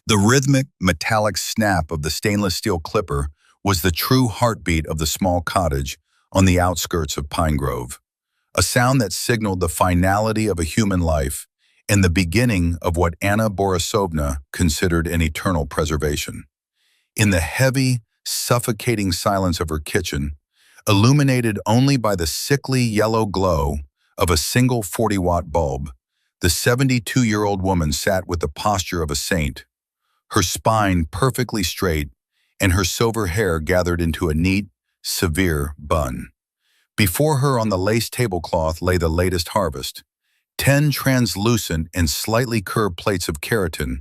The rhythmic, metallic snap of the stainless steel clipper was the true heartbeat of the small cottage on the outskirts of Pine Grove, a sound that signaled the finality of a human life and the beginning of what Anna Borisovna considered an eternal preservation. In the heavy, suffocating silence of her kitchen, illuminated only by the sickly yellow glow of a single 40-watt bulb, the 72-year-old woman sat with the posture of a saint, her spine perfectly straight and her silver hair gathered into a neat, severe bun. Before her on the lace tablecloth lay the latest harvest, 10 translucent and slightly curved plates of keratin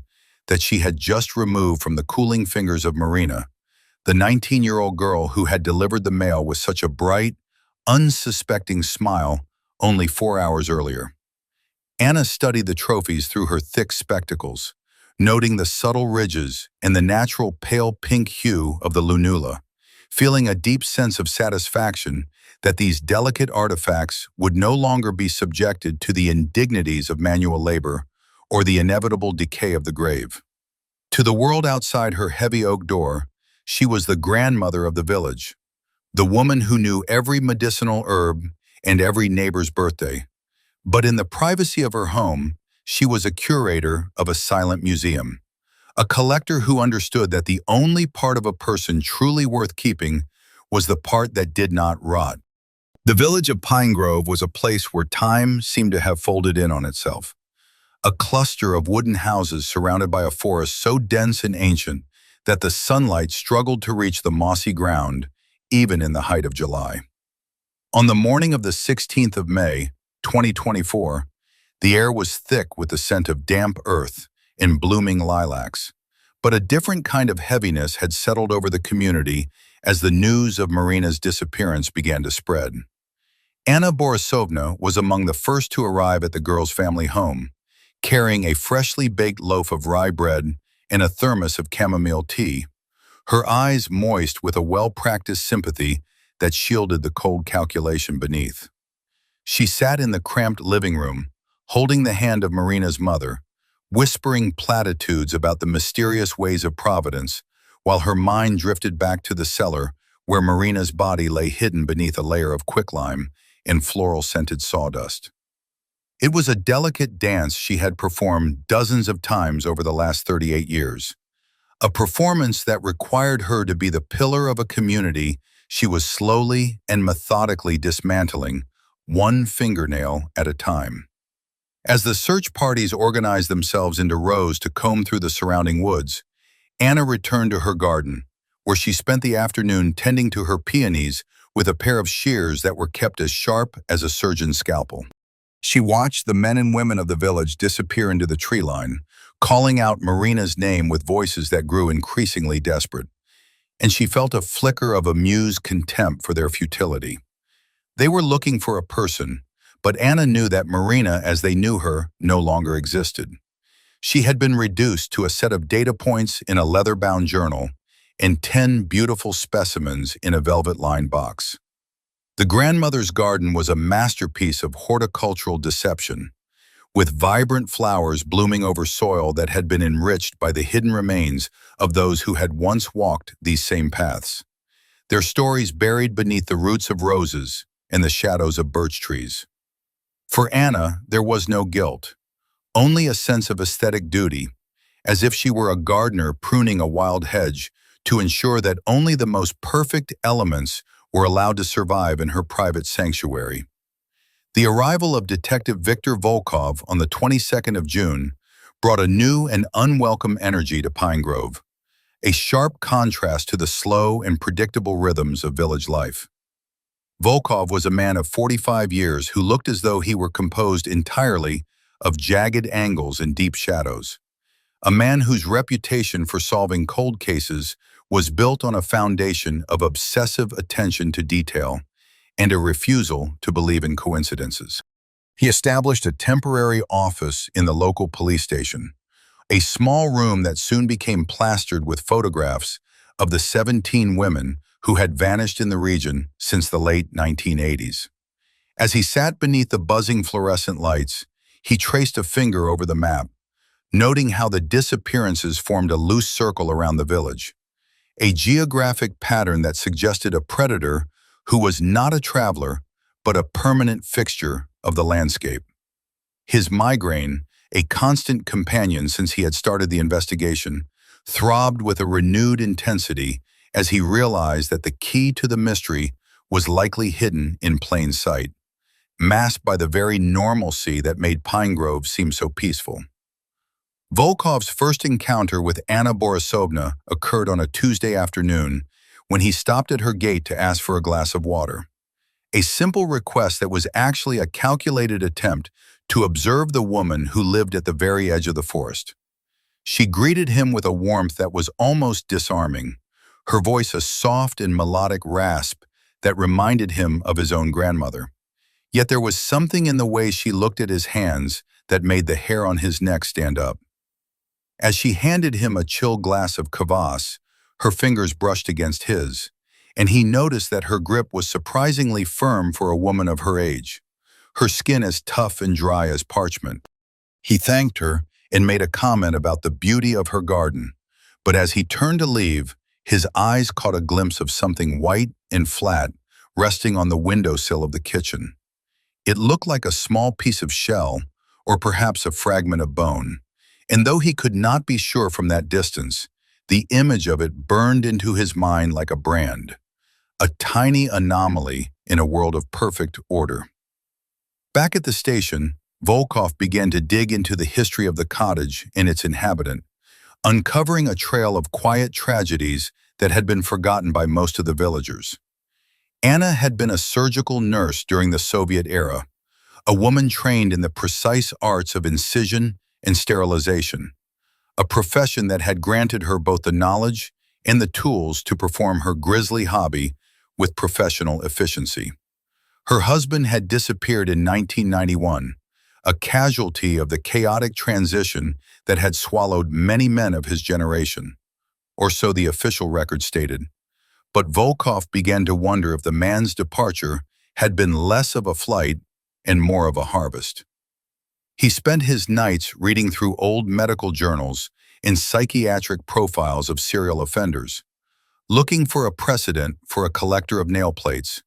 that she had just removed from the cooling fingers of Marina, the 19-year-old girl who had delivered the mail with such a bright, unsuspecting smile only 4 hours earlier. Anna studied the trophies through her thick spectacles, noting the subtle ridges and the natural pale pink hue of the lunula, feeling a deep sense of satisfaction that these delicate artifacts would no longer be subjected to the indignities of manual labor or the inevitable decay of the grave. To the world outside her heavy oak door, she was the grandmother of the village, the woman who knew every medicinal herb and every neighbor's birthday. But in the privacy of her home, she was a curator of a silent museum, a collector who understood that the only part of a person truly worth keeping was the part that did not rot. The village of Pine Grove was a place where time seemed to have folded in on itself, a cluster of wooden houses surrounded by a forest so dense and ancient that the sunlight struggled to reach the mossy ground, even in the height of July. On the morning of the 16th of May, 2024, the air was thick with the scent of damp earth and blooming lilacs, but a different kind of heaviness had settled over the community as the news of Marina's disappearance began to spread. Anna Borisovna was among the first to arrive at the girl's family home, carrying a freshly baked loaf of rye bread and a thermos of chamomile tea, her eyes moist with a well-practiced sympathy that shielded the cold calculation beneath. She sat in the cramped living room, holding the hand of Marina's mother, whispering platitudes about the mysterious ways of Providence, while her mind drifted back to the cellar where Marina's body lay hidden beneath a layer of quicklime and floral-scented sawdust. It was a delicate dance she had performed dozens of times over the last 38 years, a performance that required her to be the pillar of a community she was slowly and methodically dismantling, one fingernail at a time. As the search parties organized themselves into rows to comb through the surrounding woods, Anna returned to her garden, where she spent the afternoon tending to her peonies with a pair of shears that were kept as sharp as a surgeon's scalpel. She watched the men and women of the village disappear into the tree line, calling out Marina's name with voices that grew increasingly desperate, and she felt a flicker of amused contempt for their futility. They were looking for a person, but Anna knew that Marina, as they knew her, no longer existed. She had been reduced to a set of data points in a leather-bound journal and 10 beautiful specimens in a velvet-lined box. The grandmother's garden was a masterpiece of horticultural deception, with vibrant flowers blooming over soil that had been enriched by the hidden remains of those who had once walked these same paths, their stories buried beneath the roots of roses and the shadows of birch trees. For Anna, there was no guilt, only a sense of aesthetic duty, as if she were a gardener pruning a wild hedge to ensure that only the most perfect elements were allowed to survive in her private sanctuary. The arrival of Detective Viktor Volkov on the 22nd of June brought a new and unwelcome energy to Pine Grove, a sharp contrast to the slow and predictable rhythms of village life. Volkov was a man of 45 years who looked as though he were composed entirely of jagged angles and deep shadows, a man whose reputation for solving cold cases was built on a foundation of obsessive attention to detail and a refusal to believe in coincidences. He established a temporary office in the local police station, a small room that soon became plastered with photographs of the 17 women who had vanished in the region since the late 1980s. As he sat beneath the buzzing fluorescent lights, he traced a finger over the map, noting how the disappearances formed a loose circle around the village, a geographic pattern that suggested a predator who was not a traveler, but a permanent fixture of the landscape. His migraine, a constant companion since he had started the investigation, throbbed with a renewed intensity as he realized that the key to the mystery was likely hidden in plain sight, masked by the very normalcy that made Pine Grove seem so peaceful. Volkov's first encounter with Anna Borisovna occurred on a Tuesday afternoon when he stopped at her gate to ask for a glass of water, a simple request that was actually a calculated attempt to observe the woman who lived at the very edge of the forest. She greeted him with a warmth that was almost disarming, her voice a soft and melodic rasp that reminded him of his own grandmother. Yet there was something in the way she looked at his hands that made the hair on his neck stand up. As she handed him a chill glass of kvass, her fingers brushed against his, and he noticed that her grip was surprisingly firm for a woman of her age, her skin as tough and dry as parchment. He thanked her and made a comment about the beauty of her garden, but as he turned to leave, his eyes caught a glimpse of something white and flat resting on the windowsill of the kitchen. It looked like a small piece of shell, or perhaps a fragment of bone, and though he could not be sure from that distance, the image of it burned into his mind like a brand, a tiny anomaly in a world of perfect order. Back at the station, Volkov began to dig into the history of the cottage and its inhabitant, uncovering a trail of quiet tragedies that had been forgotten by most of the villagers. Anna had been a surgical nurse during the Soviet era, a woman trained in the precise arts of incision and sterilization, a profession that had granted her both the knowledge and the tools to perform her grisly hobby with professional efficiency. Her husband had disappeared in 1991, a casualty of the chaotic transition that had swallowed many men of his generation, or so the official record stated. But Volkov began to wonder if the man's departure had been less of a flight and more of a harvest. He spent his nights reading through old medical journals and psychiatric profiles of serial offenders, looking for a precedent for a collector of nail plates,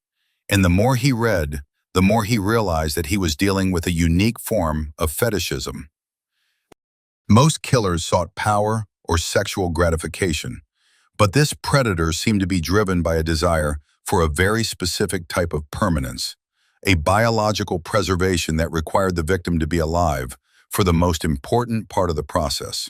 and the more he read, the more he realized that he was dealing with a unique form of fetishism. Most killers sought power or sexual gratification, but this predator seemed to be driven by a desire for a very specific type of permanence, a biological preservation that required the victim to be alive for the most important part of the process.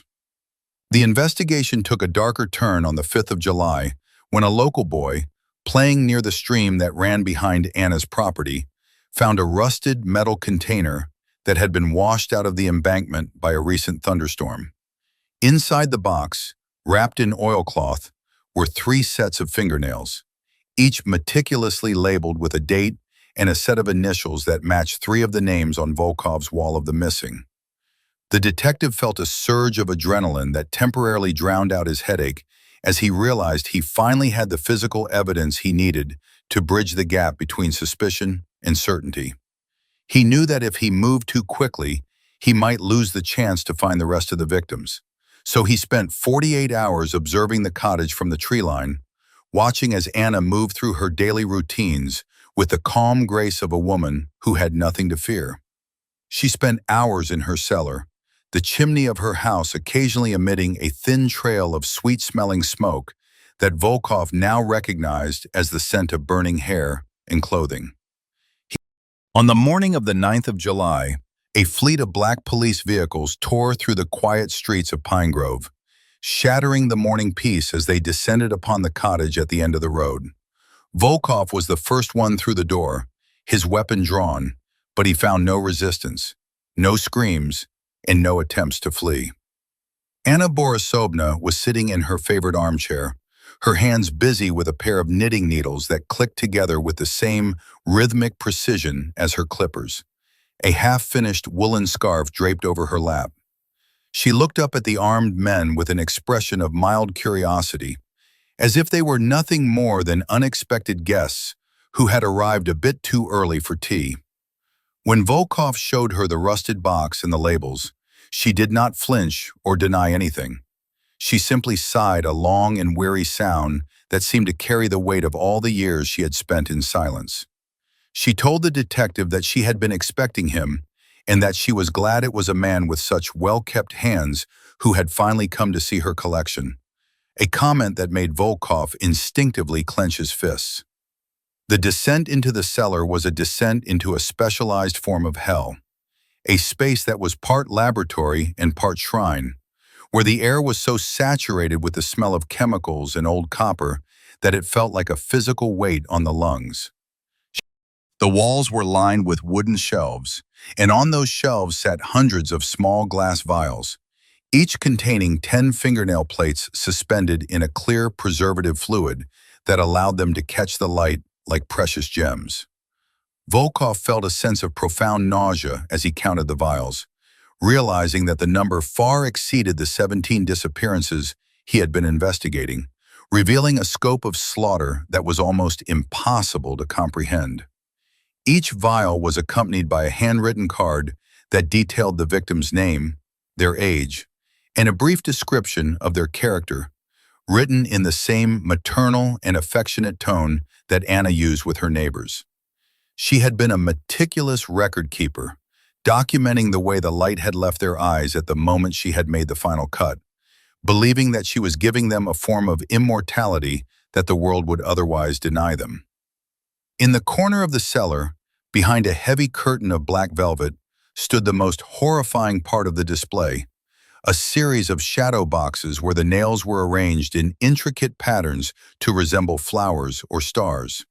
The investigation took a darker turn on the 5th of July when a local boy, playing near the stream that ran behind Anna's property, found a rusted metal container that had been washed out of the embankment by a recent thunderstorm. Inside the box, wrapped in oilcloth, were 3 sets of fingernails, each meticulously labeled with a date and a set of initials that matched 3 of the names on Volkov's wall of the missing. The detective felt a surge of adrenaline that temporarily drowned out his headache as he realized he finally had the physical evidence he needed to bridge the gap between suspicion and certainty. He knew that if he moved too quickly, he might lose the chance to find the rest of the victims. So he spent 48 hours observing the cottage from the tree line, watching as Anna moved through her daily routines with the calm grace of a woman who had nothing to fear. She spent hours in her cellar, the chimney of her house occasionally emitting a thin trail of sweet-smelling smoke that Volkov now recognized as the scent of burning hair and clothing. On the morning of the 9th of July, a fleet of black police vehicles tore through the quiet streets of Pine Grove, shattering the morning peace as they descended upon the cottage at the end of the road. Volkov was the first one through the door, his weapon drawn, but he found no resistance, no screams, and no attempts to flee. Anna Borisovna was sitting in her favorite armchair, her hands busy with a pair of knitting needles that clicked together with the same rhythmic precision as her clippers, a half-finished woolen scarf draped over her lap. She looked up at the armed men with an expression of mild curiosity, as if they were nothing more than unexpected guests who had arrived a bit too early for tea. When Volkov showed her the rusted box and the labels, She did not flinch or deny anything. She simply sighed a long and weary sound that seemed to carry the weight of all the years she had spent in silence. She told the detective that she had been expecting him and that she was glad it was a man with such well-kept hands who had finally come to see her collection, a comment that made Volkov instinctively clench his fists. The descent into the cellar was a descent into a specialized form of hell, a space that was part laboratory and part shrine, where the air was so saturated with the smell of chemicals and old copper that it felt like a physical weight on the lungs. The walls were lined with wooden shelves, and on those shelves sat hundreds of small glass vials, each containing 10 fingernail plates suspended in a clear preservative fluid that allowed them to catch the light like precious gems. Volkov felt a sense of profound nausea as he counted the vials, realizing that the number far exceeded the 17 disappearances he had been investigating, revealing a scope of slaughter that was almost impossible to comprehend. Each vial was accompanied by a handwritten card that detailed the victim's name, their age, and a brief description of their character, written in the same maternal and affectionate tone that Anna used with her neighbors. She had been a meticulous record keeper, documenting the way the light had left their eyes at the moment she had made the final cut, believing that she was giving them a form of immortality that the world would otherwise deny them. In the corner of the cellar, behind a heavy curtain of black velvet, stood the most horrifying part of the display, a series of shadow boxes where the nails were arranged in intricate patterns to resemble flowers or stars.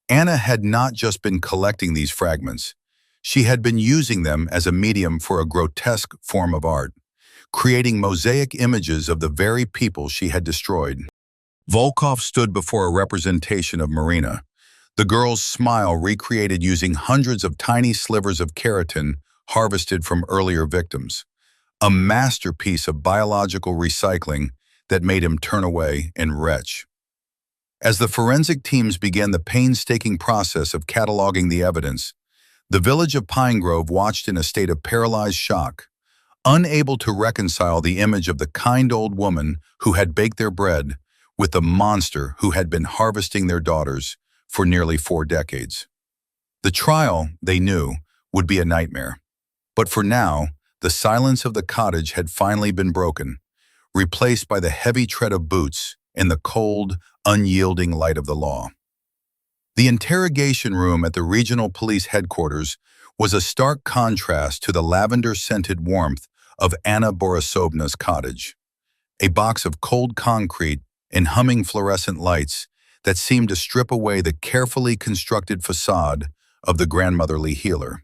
Anna had not just been collecting these fragments. She had been using them as a medium for a grotesque form of art, creating mosaic images of the very people she had destroyed. Volkov stood before a representation of Marina, the girl's smile recreated using hundreds of tiny slivers of keratin harvested from earlier victims, a masterpiece of biological recycling that made him turn away and retch. As the forensic teams began the painstaking process of cataloging the evidence, the village of Pine Grove watched in a state of paralyzed shock, unable to reconcile the image of the kind old woman who had baked their bread with the monster who had been harvesting their daughters for nearly 4 decades. The trial, they knew, would be a nightmare. But for now, the silence of the cottage had finally been broken, replaced by the heavy tread of boots and the cold, unyielding light of the law. The interrogation room at the regional police headquarters was a stark contrast to the lavender-scented warmth of Anna Borisovna's cottage, a box of cold concrete and humming fluorescent lights that seemed to strip away the carefully constructed facade of the grandmotherly healer.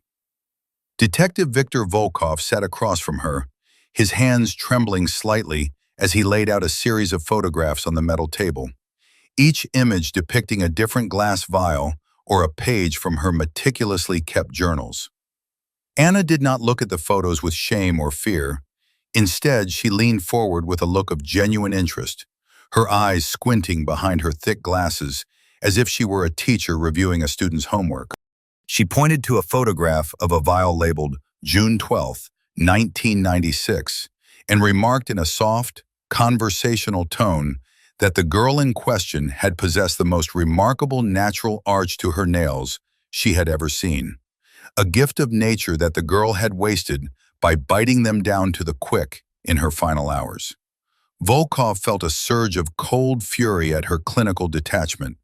Detective Viktor Volkov sat across from her, his hands trembling slightly as he laid out a series of photographs on the metal table, each image depicting a different glass vial or a page from her meticulously kept journals. Anna did not look at the photos with shame or fear. Instead, she leaned forward with a look of genuine interest, her eyes squinting behind her thick glasses as if she were a teacher reviewing a student's homework. She pointed to a photograph of a vial labeled June 12, 1996, and remarked in a soft, conversational tone that the girl in question had possessed the most remarkable natural arch to her nails she had ever seen, a gift of nature that the girl had wasted by biting them down to the quick in her final hours. Volkov felt a surge of cold fury at her clinical detachment,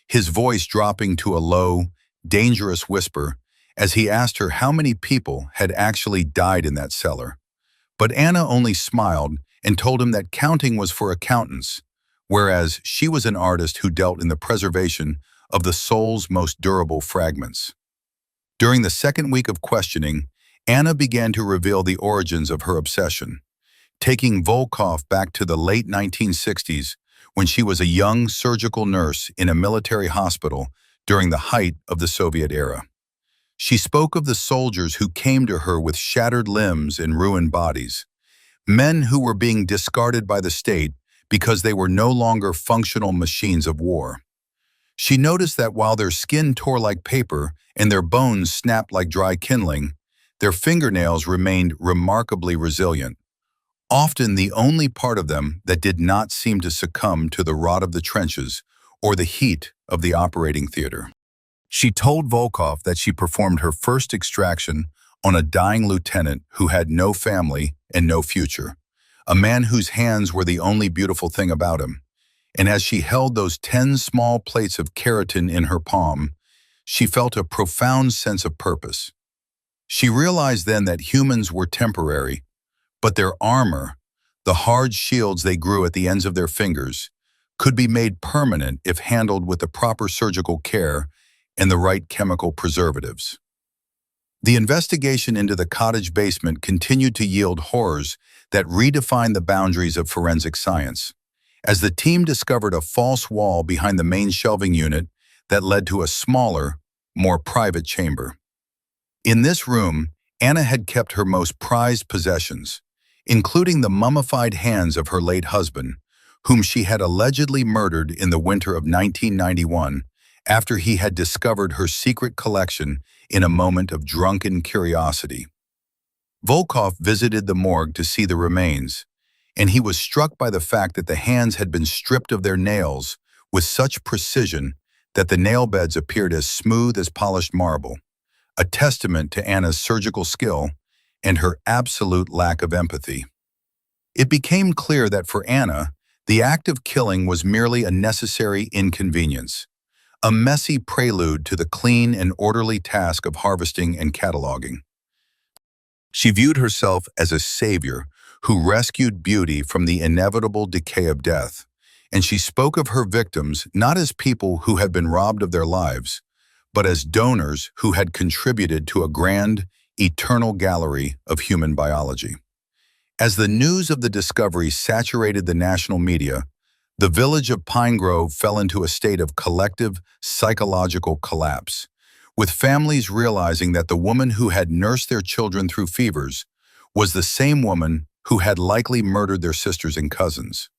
his voice dropping to a low, dangerous whisper as he asked her how many people had actually died in that cellar. But Anna only smiled and told him that counting was for accountants, whereas she was an artist who dealt in the preservation of the soul's most durable fragments. During the second week of questioning, Anna began to reveal the origins of her obsession, taking Volkov back to the late 1960s when she was a young surgical nurse in a military hospital during the height of the Soviet era. She spoke of the soldiers who came to her with shattered limbs and ruined bodies, men who were being discarded by the state because they were no longer functional machines of war. She noticed that while their skin tore like paper and their bones snapped like dry kindling, Their fingernails remained remarkably resilient, often the only part of them that did not seem to succumb to the rot of the trenches or the heat of the operating theater. She told Volkov that she performed her first extraction on a dying lieutenant who had no family and no future, a man whose hands were the only beautiful thing about him. And as she held those 10 small plates of keratin in her palm, she felt a profound sense of purpose. She realized then that humans were temporary, but their armor, the hard shields they grew at the ends of their fingers, could be made permanent if handled with the proper surgical care and the right chemical preservatives. The investigation into the cottage basement continued to yield horrors that redefined the boundaries of forensic science, as the team discovered a false wall behind the main shelving unit that led to a smaller, more private chamber. In this room, Anna had kept her most prized possessions, including the mummified hands of her late husband, whom she had allegedly murdered in the winter of 1991 after he had discovered her secret collection in a moment of drunken curiosity. Volkov visited the morgue to see the remains, and he was struck by the fact that the hands had been stripped of their nails with such precision that the nail beds appeared as smooth as polished marble, a testament to Anna's surgical skill and her absolute lack of empathy. It became clear that for Anna, the act of killing was merely a necessary inconvenience, a messy prelude to the clean and orderly task of harvesting and cataloging. She viewed herself as a savior who rescued beauty from the inevitable decay of death, and she spoke of her victims not as people who had been robbed of their lives, but as donors who had contributed to a grand, eternal gallery of human biology. As the news of the discovery saturated the national media, the village of Pine Grove fell into a state of collective psychological collapse, with families realizing that the woman who had nursed their children through fevers was the same woman who had likely murdered their sisters and cousins.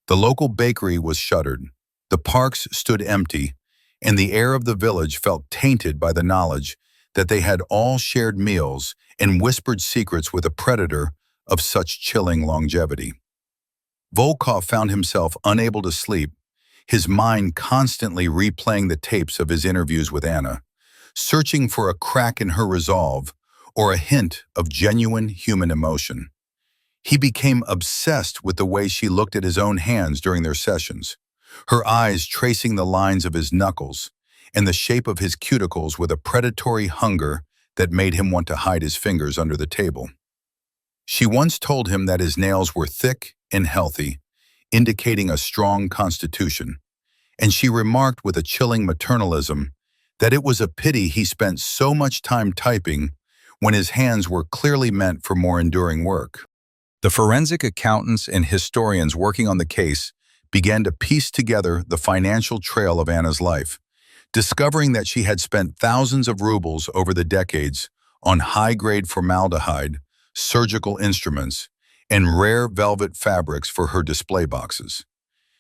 The local bakery was shuttered, the parks stood empty, and the air of the village felt tainted by the knowledge that they had all shared meals and whispered secrets with a predator of such chilling longevity. Volkov found himself unable to sleep, his mind constantly replaying the tapes of his interviews with Anna, searching for a crack in her resolve or a hint of genuine human emotion. He became obsessed with the way she looked at his own hands during their sessions, her eyes tracing the lines of his knuckles and the shape of his cuticles with a predatory hunger that made him want to hide his fingers under the table. She once told him that his nails were thick and healthy, indicating a strong constitution, and she remarked with a chilling maternalism that it was a pity he spent so much time typing when his hands were clearly meant for more enduring work. The forensic accountants and historians working on the case began to piece together the financial trail of Anna's life, discovering that she had spent thousands of rubles over the decades on high-grade formaldehyde, surgical instruments, and rare velvet fabrics for her display boxes.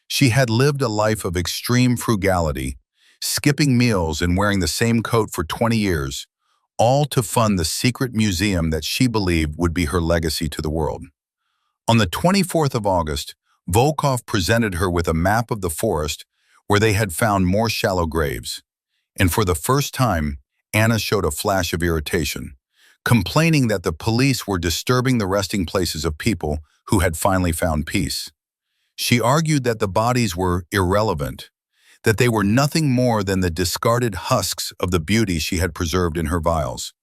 She had lived a life of extreme frugality, skipping meals and wearing the same coat for 20 years, all to fund the secret museum that she believed would be her legacy to the world. On the 24th of August, Volkov presented her with a map of the forest where they had found more shallow graves, and for the first time, Anna showed a flash of irritation, complaining that the police were disturbing the resting places of people who had finally found peace. She argued that the bodies were irrelevant, that they were nothing more than the discarded husks of the beauty she had preserved in her vials,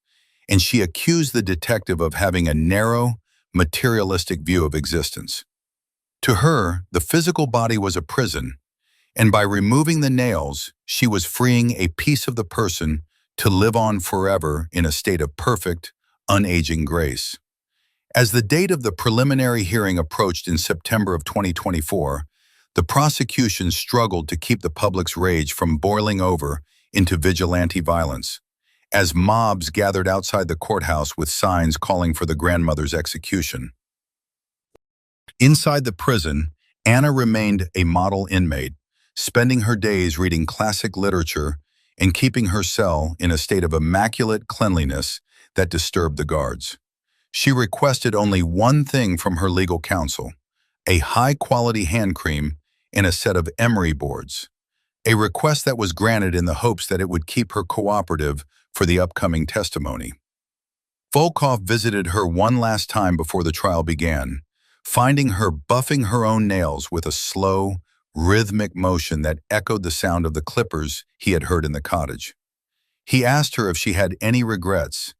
and she accused the detective of having a narrow, materialistic view of existence. To her, the physical body was a prison, and by removing the nails, she was freeing a piece of the person to live on forever in a state of perfect, unaging grace. As the date of the preliminary hearing approached in September of 2024, the prosecution struggled to keep the public's rage from boiling over into vigilante violence, as mobs gathered outside the courthouse with signs calling for the grandmother's execution. Inside the prison, Anna remained a model inmate, spending her days reading classic literature and keeping her cell in a state of immaculate cleanliness that disturbed the guards. She requested only one thing from her legal counsel: a high-quality hand cream and a set of emery boards, a request that was granted in the hopes that it would keep her cooperative for the upcoming testimony. Volkov visited her one last time before the trial began, finding her buffing her own nails with a slow, rhythmic motion that echoed the sound of the clippers he had heard in the cottage. He asked her if she had any regrets,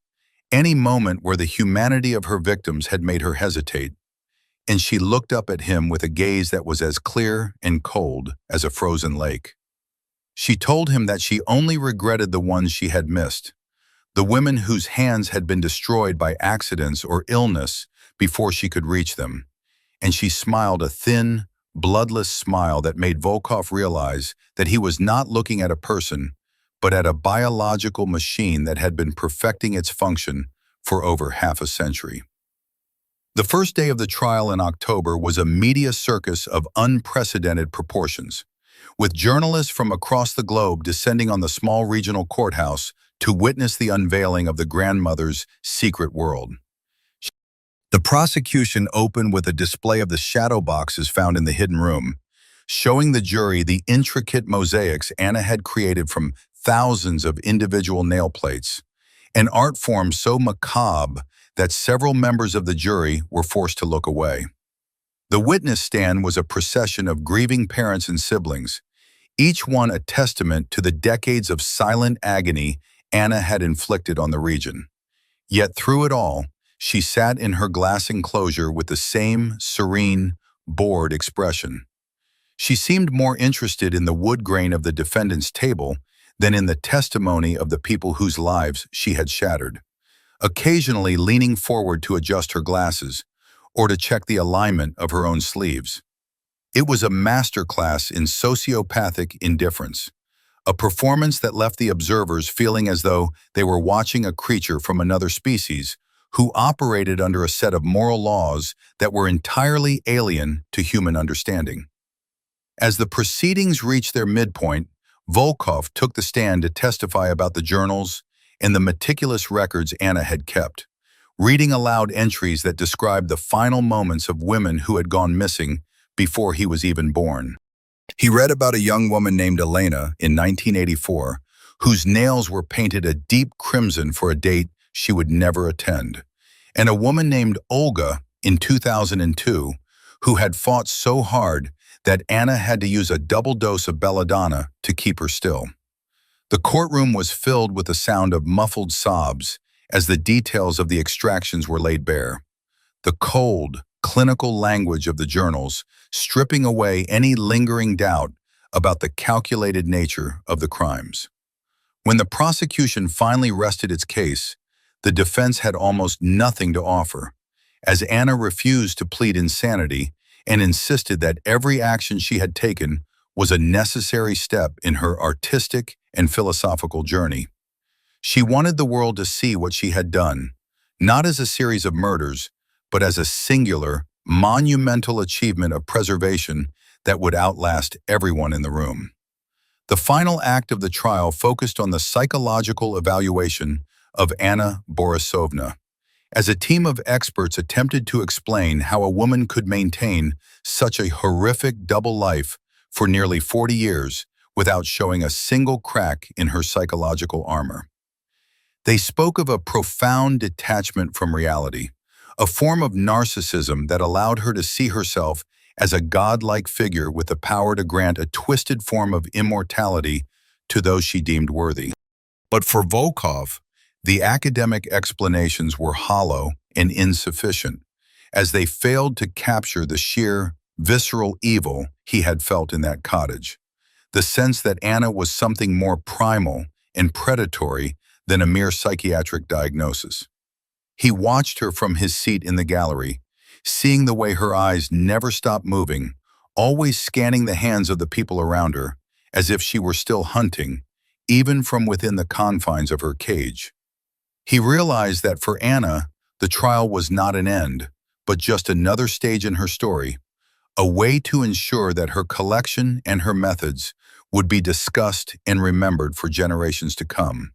any moment where the humanity of her victims had made her hesitate, and she looked up at him with a gaze that was as clear and cold as a frozen lake. She told him that she only regretted the ones she had missed, the women whose hands had been destroyed by accidents or illness before she could reach them, and she smiled a thin, bloodless smile that made Volkov realize that he was not looking at a person, but at a biological machine that had been perfecting its function for over half a century. The first day of the trial in October was a media circus of unprecedented proportions, with journalists from across the globe descending on the small regional courthouse to witness the unveiling of the grandmother's secret world. The prosecution opened with a display of the shadow boxes found in the hidden room, showing the jury the intricate mosaics Anna had created from thousands of individual nail plates, an art form so macabre that several members of the jury were forced to look away. The witness stand was a procession of grieving parents and siblings, each one a testament to the decades of silent agony Anna had inflicted on the region. Yet through it all, she sat in her glass enclosure with the same serene, bored expression. She seemed more interested in the wood grain of the defendant's table than in the testimony of the people whose lives she had shattered, occasionally leaning forward to adjust her glasses or to check the alignment of her own sleeves. It was a masterclass in sociopathic indifference, a performance that left the observers feeling as though they were watching a creature from another species who operated under a set of moral laws that were entirely alien to human understanding. As the proceedings reached their midpoint, Volkov took the stand to testify about the journals and the meticulous records Anna had kept, reading aloud entries that described the final moments of women who had gone missing before he was even born. He read about a young woman named Elena in 1984, whose nails were painted a deep crimson for a date she would never attend, and a woman named Olga in 2002, who had fought so hard that Anna had to use a double dose of belladonna to keep her still. The courtroom was filled with the sound of muffled sobs as the details of the extractions were laid bare. The cold, clinical language of the journals stripping away any lingering doubt about the calculated nature of the crimes. When the prosecution finally rested its case, the defense had almost nothing to offer, as Anna refused to plead insanity and insisted that every action she had taken was a necessary step in her artistic and philosophical journey. She wanted the world to see what she had done, not as a series of murders, but as a singular, monumental achievement of preservation that would outlast everyone in the room. The final act of the trial focused on the psychological evaluation of Anna Borisovna, as a team of experts attempted to explain how a woman could maintain such a horrific double life for nearly 40 years without showing a single crack in her psychological armor. They spoke of a profound detachment from reality, a form of narcissism that allowed her to see herself as a godlike figure with the power to grant a twisted form of immortality to those she deemed worthy. But for Volkov, the academic explanations were hollow and insufficient, as they failed to capture the sheer, visceral evil he had felt in that cottage, the sense that Anna was something more primal and predatory than a mere psychiatric diagnosis. He watched her from his seat in the gallery, seeing the way her eyes never stopped moving, always scanning the hands of the people around her, as if she were still hunting, even from within the confines of her cage. He realized that for Anna, the trial was not an end, but just another stage in her story, a way to ensure that her collection and her methods would be discussed and remembered for generations to come.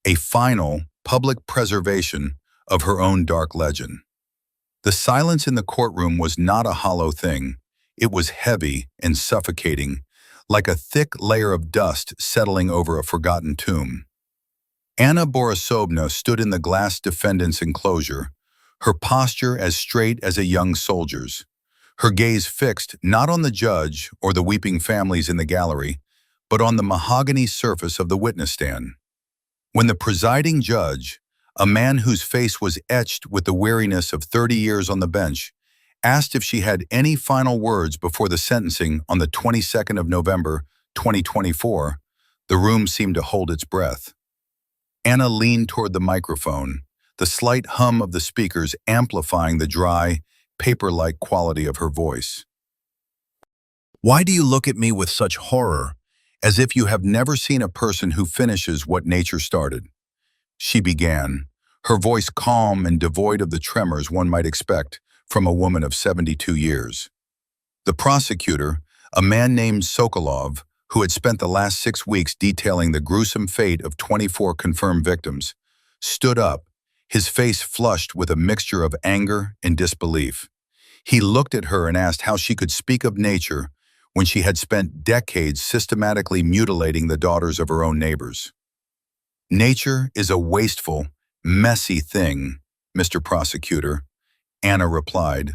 A final, public preservation of her own dark legend. The silence in the courtroom was not a hollow thing. It was heavy and suffocating, like a thick layer of dust settling over a forgotten tomb. Anna Borisovna stood in the glass defendant's enclosure, her posture as straight as a young soldier's, her gaze fixed not on the judge or the weeping families in the gallery, but on the mahogany surface of the witness stand. When the presiding judge, a man whose face was etched with the weariness of 30 years on the bench, asked if she had any final words before the sentencing on the 22nd of November, 2024, the room seemed to hold its breath. Anna leaned toward the microphone, the slight hum of the speakers amplifying the dry, paper-like quality of her voice. "Why do you look at me with such horror, as if you have never seen a person who finishes what nature started?" She began, her voice calm and devoid of the tremors one might expect from a woman of 72 years. The prosecutor, a man named Sokolov, who had spent the last 6 weeks detailing the gruesome fate of 24 confirmed victims, stood up, his face flushed with a mixture of anger and disbelief. He looked at her and asked how she could speak of nature when she had spent decades systematically mutilating the daughters of her own neighbors. "Nature is a wasteful, messy thing, Mr. Prosecutor," Anna replied,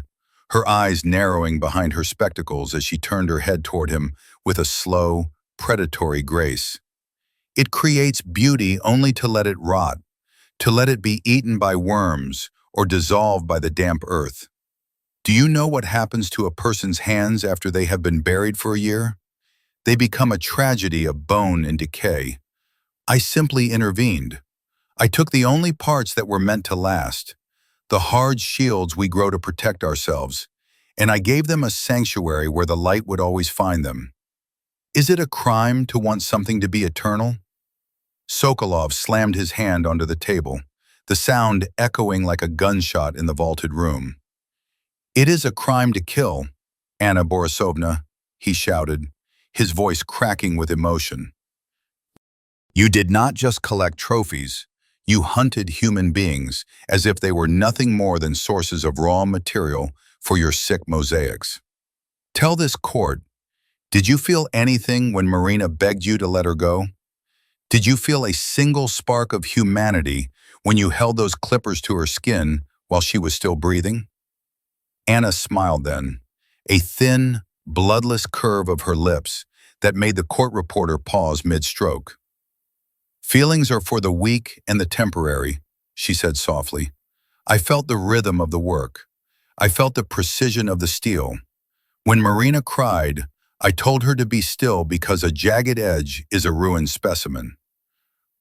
her eyes narrowing behind her spectacles as she turned her head toward him with a slow, predatory grace. "It creates beauty only to let it rot, to let it be eaten by worms or dissolved by the damp earth. Do you know what happens to a person's hands after they have been buried for a year? They become a tragedy of bone and decay. I simply intervened. I took the only parts that were meant to last, the hard shields we grow to protect ourselves, and I gave them a sanctuary where the light would always find them. Is it a crime to want something to be eternal?" Sokolov slammed his hand onto the table, the sound echoing like a gunshot in the vaulted room. "It is a crime to kill, Anna Borisovna," he shouted, his voice cracking with emotion. "You did not just collect trophies, you hunted human beings as if they were nothing more than sources of raw material for your sick mosaics. Tell this court, did you feel anything when Marina begged you to let her go? Did you feel a single spark of humanity when you held those clippers to her skin while she was still breathing?" Anna smiled then, a thin, bloodless curve of her lips that made the court reporter pause mid-stroke. "Feelings are for the weak and the temporary," she said softly. "I felt the rhythm of the work. I felt the precision of the steel. When Marina cried, I told her to be still because a jagged edge is a ruined specimen.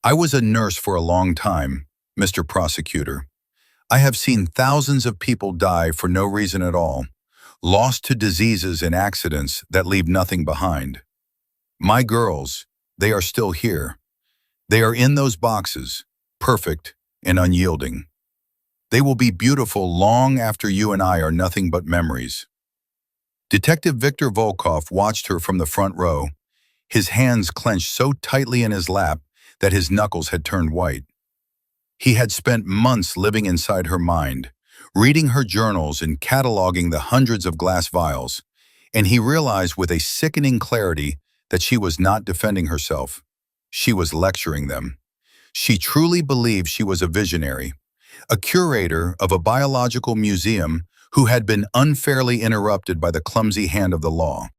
I was a nurse for a long time, Mr. Prosecutor. I have seen thousands of people die for no reason at all, lost to diseases and accidents that leave nothing behind. My girls, they are still here. They are in those boxes, perfect and unyielding. They will be beautiful long after you and I are nothing but memories." Detective Viktor Volkov watched her from the front row, his hands clenched so tightly in his lap that his knuckles had turned white. He had spent months living inside her mind, reading her journals and cataloging the hundreds of glass vials, and he realized with a sickening clarity that she was not defending herself. She was lecturing them. She truly believed she was a visionary, a curator of a biological museum who had been unfairly interrupted by the clumsy hand of the law.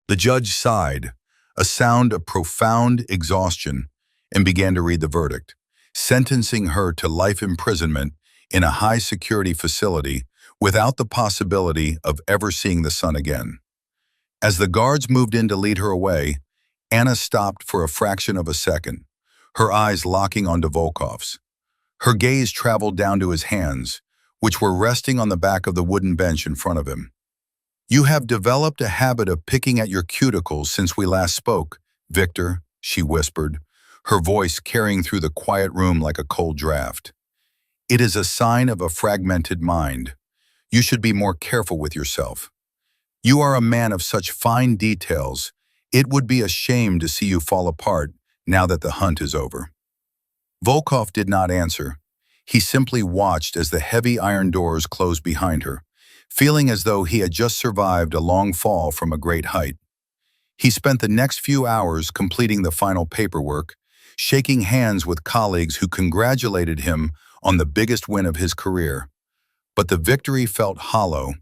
The judge sighed, a sound of profound exhaustion, and began to read the verdict, sentencing her to life imprisonment in a high-security facility without the possibility of ever seeing the sun again. As the guards moved in to lead her away, Anna stopped for a fraction of a second, her eyes locking onto Volkov's. Her gaze traveled down to his hands, which were resting on the back of the wooden bench in front of him. "You have developed a habit of picking at your cuticles since we last spoke, Victor," she whispered, her voice carrying through the quiet room like a cold draft. "It is a sign of a fragmented mind. You should be more careful with yourself. You are a man of such fine details, it would be a shame to see you fall apart now that the hunt is over." Volkov did not answer, He simply watched as the heavy iron doors closed behind her, feeling as though he had just survived a long fall from a great height. He spent the next few hours completing the final paperwork, shaking hands with colleagues who congratulated him on the biggest win of his career. But the victory felt hollow,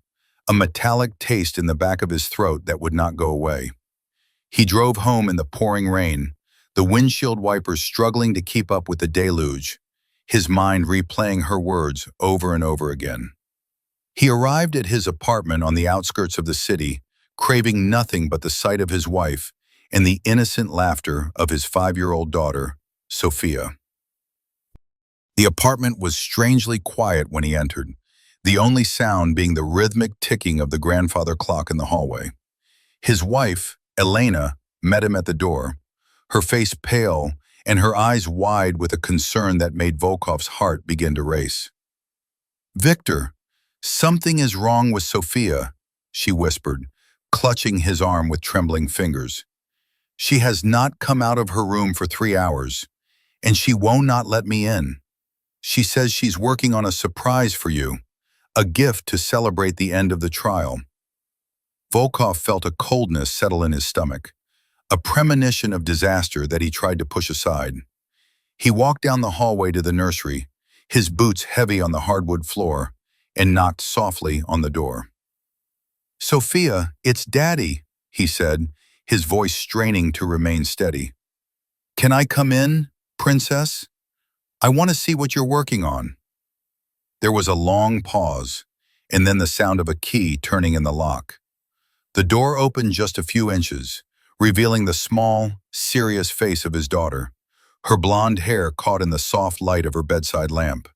a metallic taste in the back of his throat that would not go away. He drove home in the pouring rain, the windshield wipers struggling to keep up with the deluge, his mind replaying her words over and over again. He arrived at his apartment on the outskirts of the city, craving nothing but the sight of his wife and the innocent laughter of his 5-year-old daughter, Sophia. The apartment was strangely quiet when he entered, the only sound being the rhythmic ticking of the grandfather clock in the hallway. His wife, Elena, met him at the door, her face pale and her eyes wide with a concern that made Volkov's heart begin to race. "Victor, something is wrong with Sophia," she whispered, clutching his arm with trembling fingers. "She has not come out of her room for 3 hours, and she won't not let me in. She says she's working on a surprise for you, a gift to celebrate the end of the trial." Volkov felt a coldness settle in his stomach, a premonition of disaster that he tried to push aside. He walked down the hallway to the nursery, his boots heavy on the hardwood floor, and knocked softly on the door. "Sophia, it's Daddy," he said, his voice straining to remain steady. "Can I come in, Princess? I want to see what you're working on." There was a long pause, and then the sound of a key turning in the lock. The door opened just a few inches, revealing the small, serious face of his daughter, her blonde hair caught in the soft light of her bedside lamp.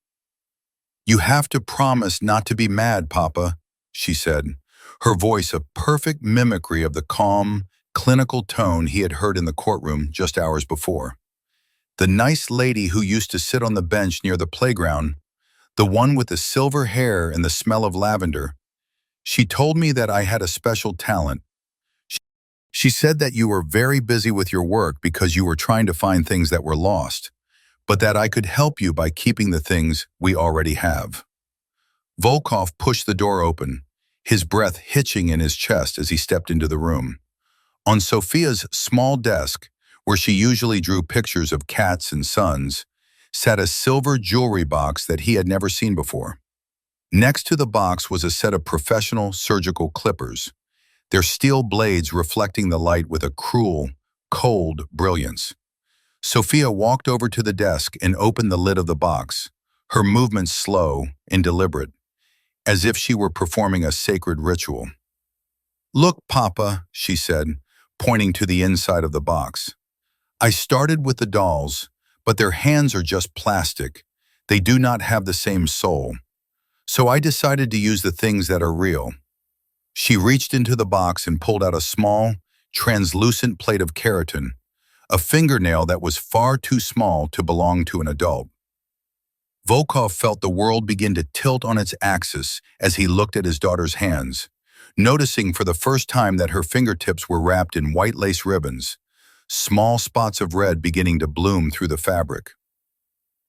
"You have to promise not to be mad, Papa," she said, her voice a perfect mimicry of the calm, clinical tone he had heard in the courtroom just hours before. The nice lady who used to sit on the bench near the playground, the one with the silver hair and the smell of lavender, she told me that I had a special talent. She said that you were very busy with your work because you were trying to find things that were lost, but that I could help you by keeping the things we already have. Volkov pushed the door open, his breath hitching in his chest as he stepped into the room. On Sophia's small desk, where she usually drew pictures of cats and suns, sat a silver jewelry box that he had never seen before. Next to the box was a set of professional surgical clippers, their steel blades reflecting the light with a cruel, cold brilliance. Sophia walked over to the desk and opened the lid of the box, her movements slow and deliberate, as if she were performing a sacred ritual. "Look, Papa," she said, pointing to the inside of the box. "I started with the dolls, but their hands are just plastic. They do not have the same soul. So I decided to use the things that are real." She reached into the box and pulled out a small, translucent plate of keratin, a fingernail that was far too small to belong to an adult. Volkov felt the world begin to tilt on its axis as he looked at his daughter's hands, noticing for the first time that her fingertips were wrapped in white lace ribbons, small spots of red beginning to bloom through the fabric.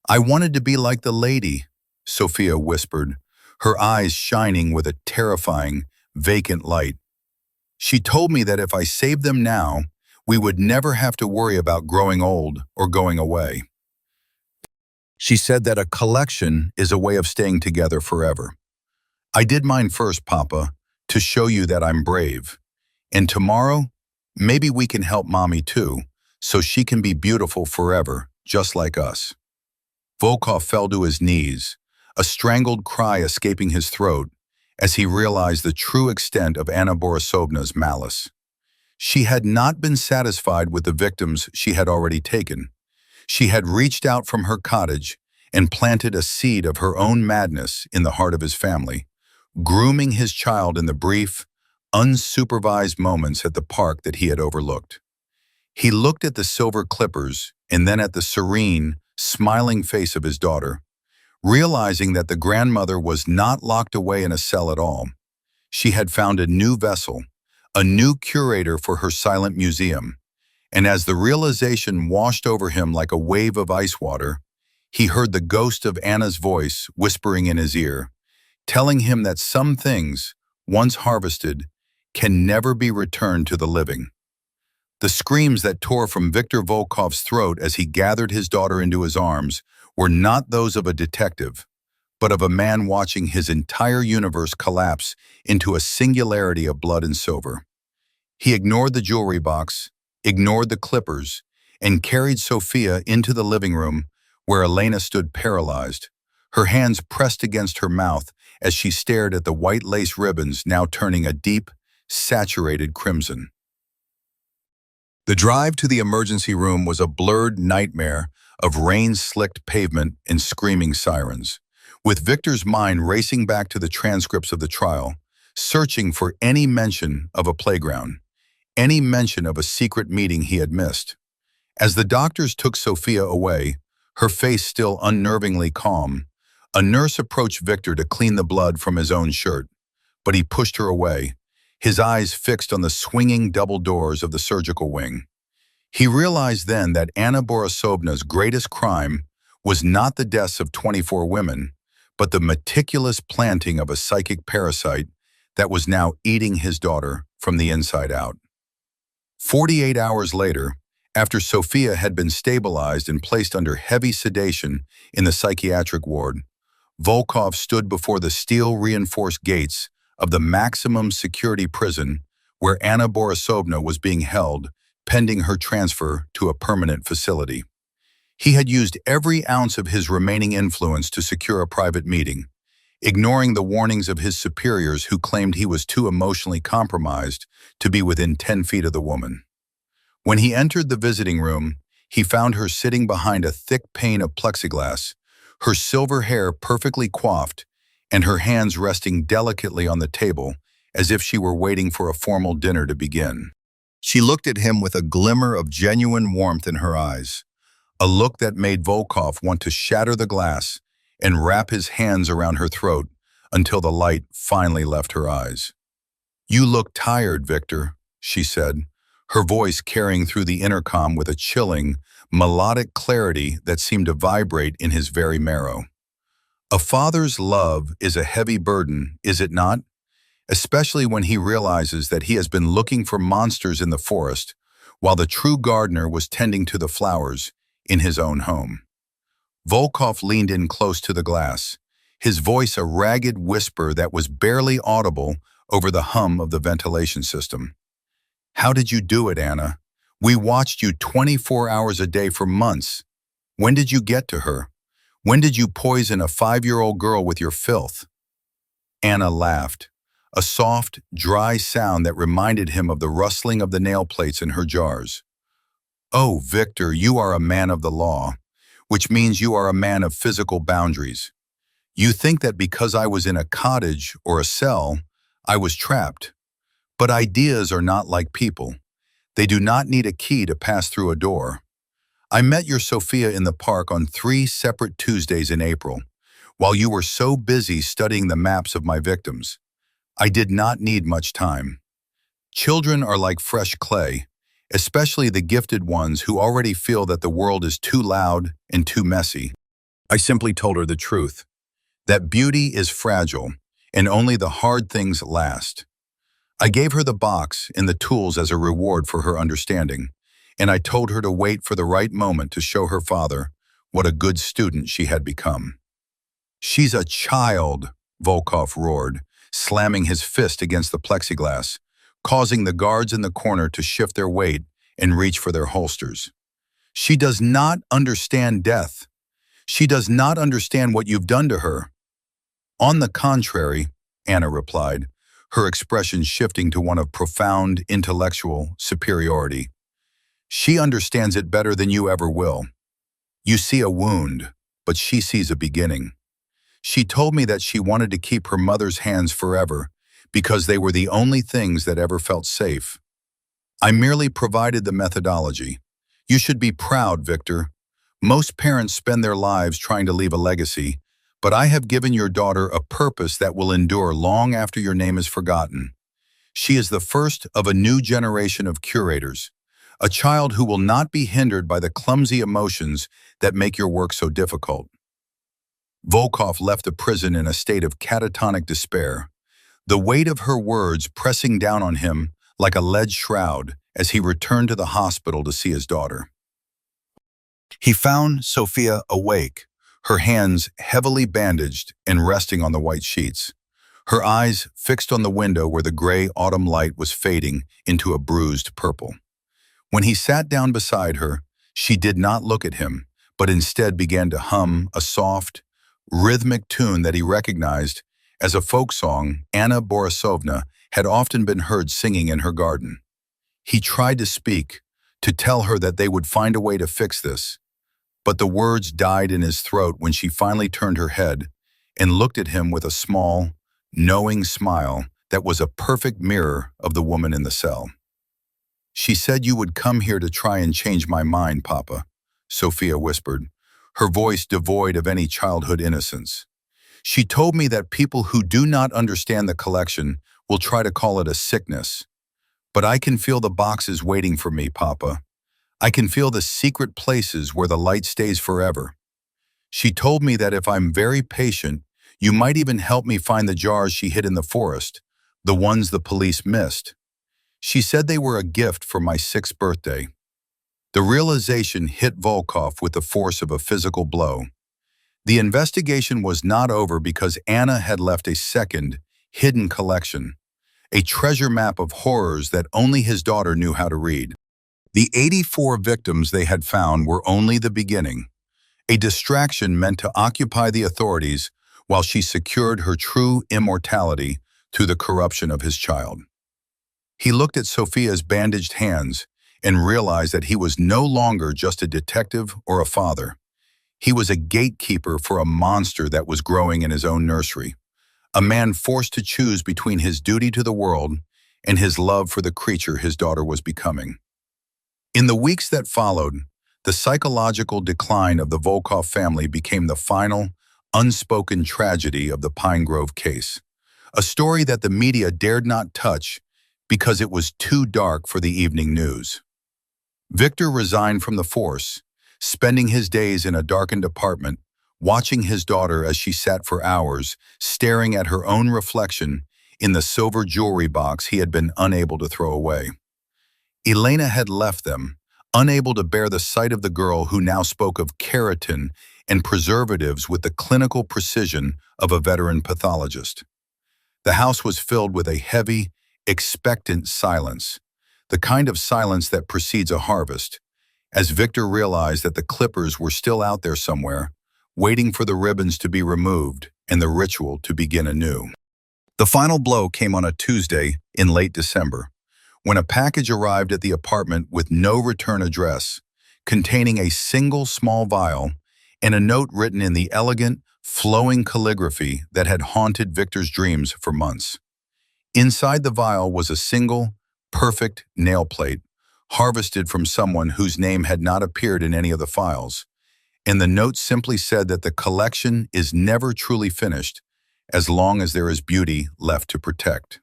"I wanted to be like the lady," Sophia whispered, her eyes shining with a terrifying, vacant light. "She told me that if I saved them now, we would never have to worry about growing old or going away. She said that a collection is a way of staying together forever. I did mine first, Papa, to show you that I'm brave. And tomorrow, maybe we can help Mommy too, so she can be beautiful forever, just like us." Volkov fell to his knees, a strangled cry escaping his throat, as he realized the true extent of Anna Borisovna's malice. She had not been satisfied with the victims she had already taken. She had reached out from her cottage and planted a seed of her own madness in the heart of his family, grooming his child in the brief, unsupervised moments at the park that he had overlooked. He looked at the silver clippers and then at the serene, smiling face of his daughter, realizing that the grandmother was not locked away in a cell at all. She had found a new vessel, a new curator for her silent museum, and as the realization washed over him like a wave of ice water, he heard the ghost of Anna's voice whispering in his ear, telling him that some things, once harvested, can never be returned to the living. The screams that tore from Viktor Volkov's throat as he gathered his daughter into his arms were not those of a detective, but of a man watching his entire universe collapse into a singularity of blood and silver. He ignored the jewelry box, ignored the clippers, and carried Sophia into the living room where Elena stood paralyzed, her hands pressed against her mouth as she stared at the white lace ribbons now turning a deep, saturated crimson. The drive to the emergency room was a blurred nightmare of rain-slicked pavement and screaming sirens, with Victor's mind racing back to the transcripts of the trial, searching for any mention of a playground, any mention of a secret meeting he had missed. As the doctors took Sophia away, her face still unnervingly calm, a nurse approached Victor to clean the blood from his own shirt, but he pushed her away, his eyes fixed on the swinging double doors of the surgical wing. He realized then that Anna Borisovna's greatest crime was not the deaths of 24 women, but the meticulous planting of a psychic parasite that was now eating his daughter from the inside out. 48 hours later, after Sophia had been stabilized and placed under heavy sedation in the psychiatric ward, Volkov stood before the steel-reinforced gates of the maximum security prison where Anna Borisovna was being held, pending her transfer to a permanent facility. He had used every ounce of his remaining influence to secure a private meeting, ignoring the warnings of his superiors who claimed he was too emotionally compromised to be within 10 feet of the woman. When he entered the visiting room, he found her sitting behind a thick pane of plexiglass, her silver hair perfectly coiffed, and her hands resting delicately on the table as if she were waiting for a formal dinner to begin. She looked at him with a glimmer of genuine warmth in her eyes, a look that made Volkov want to shatter the glass and wrap his hands around her throat until the light finally left her eyes. "You look tired, Victor," she said, her voice carrying through the intercom with a chilling, melodic clarity that seemed to vibrate in his very marrow. A father's love is a heavy burden, is it not? Especially when he realizes that he has been looking for monsters in the forest while the true gardener was tending to the flowers in his own home. Volkov leaned in close to the glass, his voice a ragged whisper that was barely audible over the hum of the ventilation system. "How did you do it, Anna? We watched you 24 hours a day for months. When did you get to her? When did you poison a 5-year-old girl with your filth?" Anna laughed, a soft, dry sound that reminded him of the rustling of the nail plates in her jars. "Oh, Victor, you are a man of the law, which means you are a man of physical boundaries. You think that because I was in a cottage or a cell, I was trapped. But ideas are not like people. They do not need a key to pass through a door. I met your Sophia in the park on 3 separate Tuesdays in April, while you were so busy studying the maps of my victims. I did not need much time. Children are like fresh clay, especially the gifted ones who already feel that the world is too loud and too messy." I simply told her the truth, that beauty is fragile and only the hard things last. I gave her the box and the tools as a reward for her understanding, and I told her to wait for the right moment to show her father what a good student she had become. "She's a child," Volkov roared, slamming his fist against the plexiglass, causing the guards in the corner to shift their weight and reach for their holsters. "She does not understand death. She does not understand what you've done to her." "On the contrary," Anna replied, her expression shifting to one of profound intellectual superiority. "She understands it better than you ever will. You see a wound, but she sees a beginning. She told me that she wanted to keep her mother's hands forever because they were the only things that ever felt safe. I merely provided the methodology. You should be proud, Victor. Most parents spend their lives trying to leave a legacy, but I have given your daughter a purpose that will endure long after your name is forgotten. She is the first of a new generation of curators, a child who will not be hindered by the clumsy emotions that make your work so difficult. Volkov left the prison in a state of catatonic despair, the weight of her words pressing down on him like a lead shroud as he returned to the hospital to see his daughter. He found Sophia awake, her hands heavily bandaged and resting on the white sheets, her eyes fixed on the window where the gray autumn light was fading into a bruised purple. When he sat down beside her, she did not look at him, but instead began to hum a soft, rhythmic tune that he recognized as a folk song Anna Borisovna had often been heard singing in her garden. He tried to speak, to tell her that they would find a way to fix this, but the words died in his throat when she finally turned her head and looked at him with a small, knowing smile that was a perfect mirror of the woman in the cell. "She said you would come here to try and change my mind, Papa," Sophia whispered, her voice devoid of any childhood innocence. "She told me that people who do not understand the collection will try to call it a sickness. But I can feel the boxes waiting for me, Papa. I can feel the secret places where the light stays forever. She told me that if I'm very patient, you might even help me find the jars she hid in the forest, the ones the police missed. She said they were a gift for my 6th birthday." The realization hit Volkov with the force of a physical blow. The investigation was not over because Anna had left a second, hidden collection, a treasure map of horrors that only his daughter knew how to read. The 84 victims they had found were only the beginning, a distraction meant to occupy the authorities while she secured her true immortality through the corruption of his child. He looked at Sophia's bandaged hands and realized that he was no longer just a detective or a father. He was a gatekeeper for a monster that was growing in his own nursery, a man forced to choose between his duty to the world and his love for the creature his daughter was becoming. In the weeks that followed, the psychological decline of the Volkov family became the final, unspoken tragedy of the Pine Grove case, a story that the media dared not touch because it was too dark for the evening news. Victor resigned from the force, spending his days in a darkened apartment, watching his daughter as she sat for hours, staring at her own reflection in the silver jewelry box he had been unable to throw away. Elena had left them, unable to bear the sight of the girl who now spoke of keratin and preservatives with the clinical precision of a veteran pathologist. The house was filled with a heavy, expectant silence, the kind of silence that precedes a harvest, as Victor realized that the clippers were still out there somewhere, waiting for the ribbons to be removed and the ritual to begin anew. The final blow came on a Tuesday in late December, when a package arrived at the apartment with no return address, containing a single small vial and a note written in the elegant, flowing calligraphy that had haunted Victor's dreams for months. Inside the vial was a single, perfect nail plate, harvested from someone whose name had not appeared in any of the files, and the note simply said that the collection is never truly finished as long as there is beauty left to protect.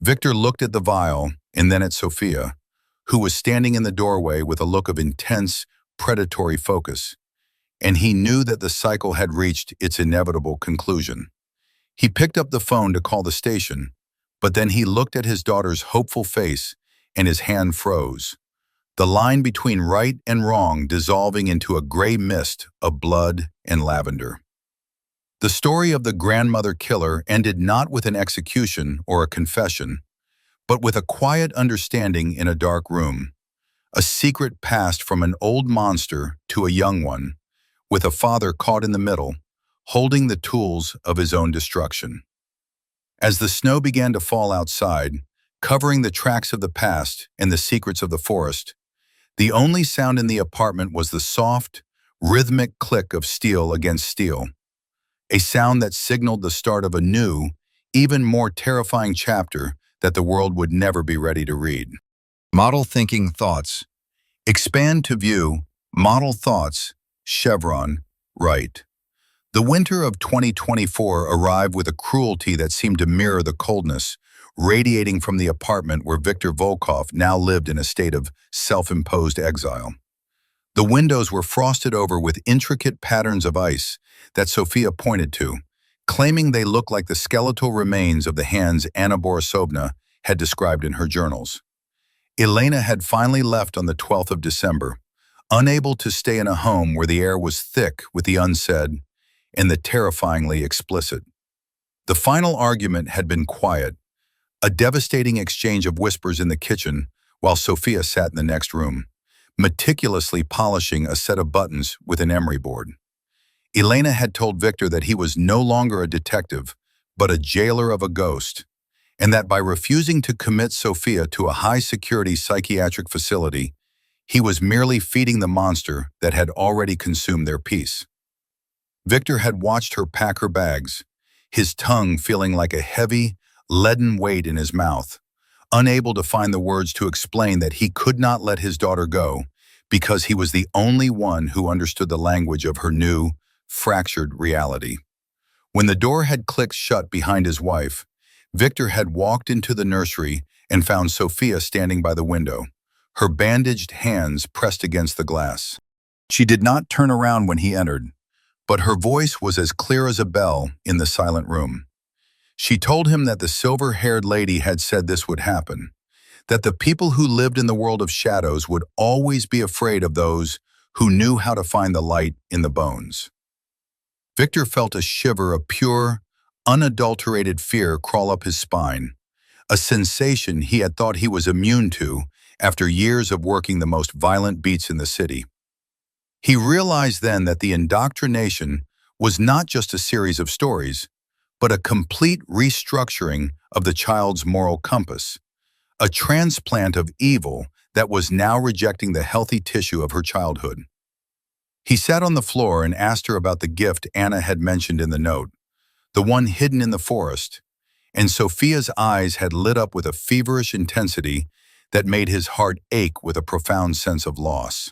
Victor looked at the vial and then at Sophia, who was standing in the doorway with a look of intense, predatory focus, and he knew that the cycle had reached its inevitable conclusion. He picked up the phone to call the station, but then he looked at his daughter's hopeful face and his hand froze, the line between right and wrong dissolving into a gray mist of blood and lavender. The story of the grandmother killer ended not with an execution or a confession, but with a quiet understanding in a dark room, a secret passed from an old monster to a young one, with a father caught in the middle, holding the tools of his own destruction. As the snow began to fall outside, covering the tracks of the past and the secrets of the forest, the only sound in the apartment was the soft, rhythmic click of steel against steel, a sound that signaled the start of a new, even more terrifying chapter that the world would never be ready to read. Model Thinking Thoughts. Expand to view Model Thoughts, Chevron, right. The winter of 2024 arrived with a cruelty that seemed to mirror the coldness, radiating from the apartment where Viktor Volkov now lived in a state of self-imposed exile. The windows were frosted over with intricate patterns of ice that Sofia pointed to, claiming they looked like the skeletal remains of the hands Anna Borisovna had described in her journals. Elena had finally left on the 12th of December, unable to stay in a home where the air was thick with the unsaid and the terrifyingly explicit. The final argument had been quiet, a devastating exchange of whispers in the kitchen while Sofia sat in the next room, meticulously polishing a set of buttons with an emery board. Elena had told Viktor that he was no longer a detective, but a jailer of a ghost, and that by refusing to commit Sofia to a high-security psychiatric facility, he was merely feeding the monster that had already consumed their peace. Viktor had watched her pack her bags, his tongue feeling like a heavy, leaden weight in his mouth, unable to find the words to explain that he could not let his daughter go because he was the only one who understood the language of her new, fractured reality. When the door had clicked shut behind his wife, Viktor had walked into the nursery and found Sofia standing by the window, her bandaged hands pressed against the glass. She did not turn around when he entered, but her voice was as clear as a bell in the silent room. She told him that the silver-haired lady had said this would happen, that the people who lived in the world of shadows would always be afraid of those who knew how to find the light in the bones. Viktor felt a shiver of pure, unadulterated fear crawl up his spine, a sensation he had thought he was immune to after years of working the most violent beats in the city. He realized then that the indoctrination was not just a series of stories, but a complete restructuring of the child's moral compass, a transplant of evil that was now rejecting the healthy tissue of her childhood. He sat on the floor and asked her about the gift Anna had mentioned in the note, the one hidden in the forest, and Sofia's eyes had lit up with a feverish intensity that made his heart ache with a profound sense of loss.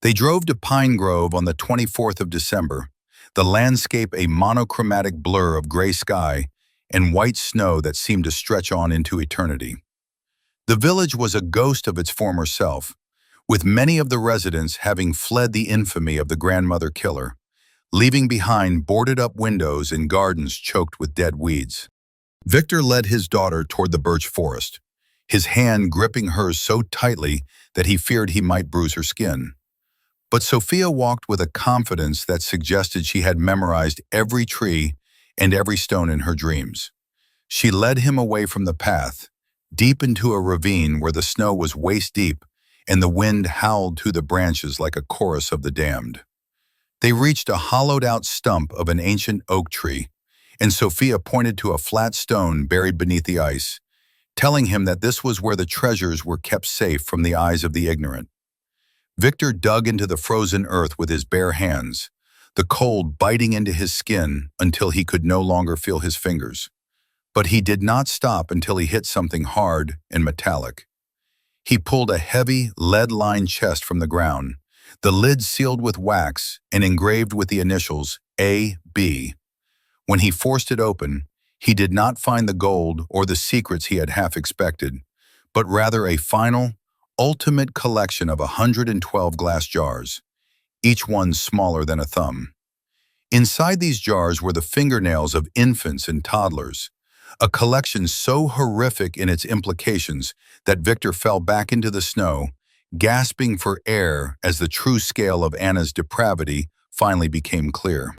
They drove to Pine Grove on the 24th of December, the landscape a monochromatic blur of gray sky and white snow that seemed to stretch on into eternity. The village was a ghost of its former self, with many of the residents having fled the infamy of the grandmother killer, leaving behind boarded-up windows and gardens choked with dead weeds. Viktor led his daughter toward the birch forest, his hand gripping hers so tightly that he feared he might bruise her skin. But Sofia walked with a confidence that suggested she had memorized every tree and every stone in her dreams. She led him away from the path, deep into a ravine where the snow was waist-deep and the wind howled through the branches like a chorus of the damned. They reached a hollowed-out stump of an ancient oak tree, and Sofia pointed to a flat stone buried beneath the ice, telling him that this was where the treasures were kept safe from the eyes of the ignorant. Viktor dug into the frozen earth with his bare hands, the cold biting into his skin until he could no longer feel his fingers. But he did not stop until he hit something hard and metallic. He pulled a heavy, lead-lined chest from the ground, the lid sealed with wax and engraved with the initials A.B. When he forced it open, he did not find the gold or the secrets he had half expected, but rather a final, ultimate collection of 112 glass jars, each one smaller than a thumb. Inside these jars were the fingernails of infants and toddlers, a collection so horrific in its implications that Viktor fell back into the snow, gasping for air as the true scale of Anna's depravity finally became clear.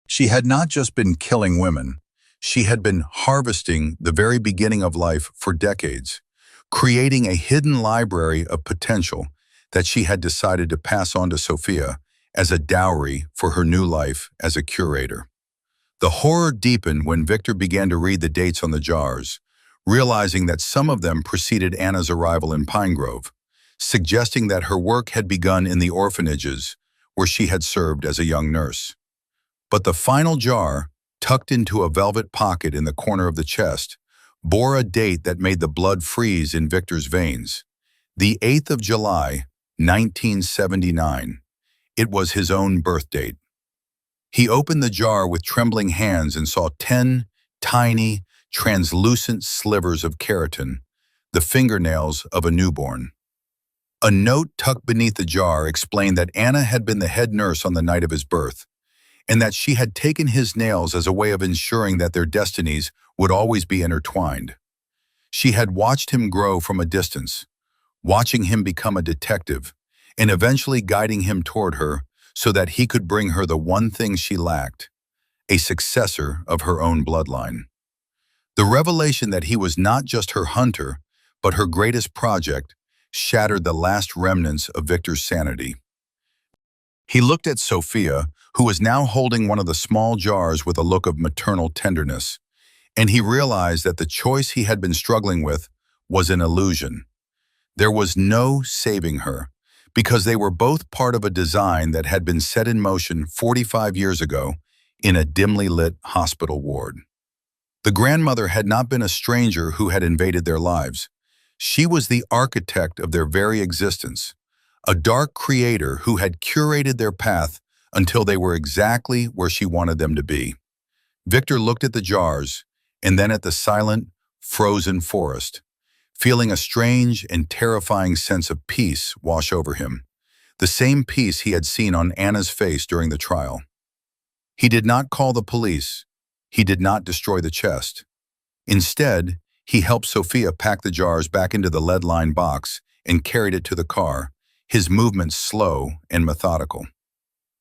She had not just been killing women, she had been harvesting the very beginning of life for decades, creating a hidden library of potential that she had decided to pass on to Sofia as a dowry for her new life as a curator. The horror deepened when Viktor began to read the dates on the jars, realizing that some of them preceded Anna's arrival in Pine Grove, suggesting that her work had begun in the orphanages where she had served as a young nurse. But the final jar, tucked into a velvet pocket in the corner of the chest, bore a date that made the blood freeze in Viktor's veins, the 8th of July, 1979. It was his own birth date. He opened the jar with trembling hands and saw 10 tiny, translucent slivers of keratin, the fingernails of a newborn. A note tucked beneath the jar explained that Anna had been the head nurse on the night of his birth, and that she had taken his nails as a way of ensuring that their destinies would always be intertwined. She had watched him grow from a distance, watching him become a detective, and eventually guiding him toward her so that he could bring her the one thing she lacked, a successor of her own bloodline. The revelation that he was not just her hunter, but her greatest project, shattered the last remnants of Victor's sanity. He looked at Sophia, who was now holding one of the small jars with a look of maternal tenderness, and he realized that the choice he had been struggling with was an illusion. There was no saving her, because they were both part of a design that had been set in motion 45 years ago in a dimly lit hospital ward. The grandmother had not been a stranger who had invaded their lives. She was the architect of their very existence, a dark creator who had curated their path until they were exactly where she wanted them to be. Victor looked at the jars and then at the silent, frozen forest, feeling a strange and terrifying sense of peace wash over him, the same peace he had seen on Anna's face during the trial. He did not call the police. He did not destroy the chest. Instead, he helped Sophia pack the jars back into the lead-lined box and carried it to the car, his movements slow and methodical.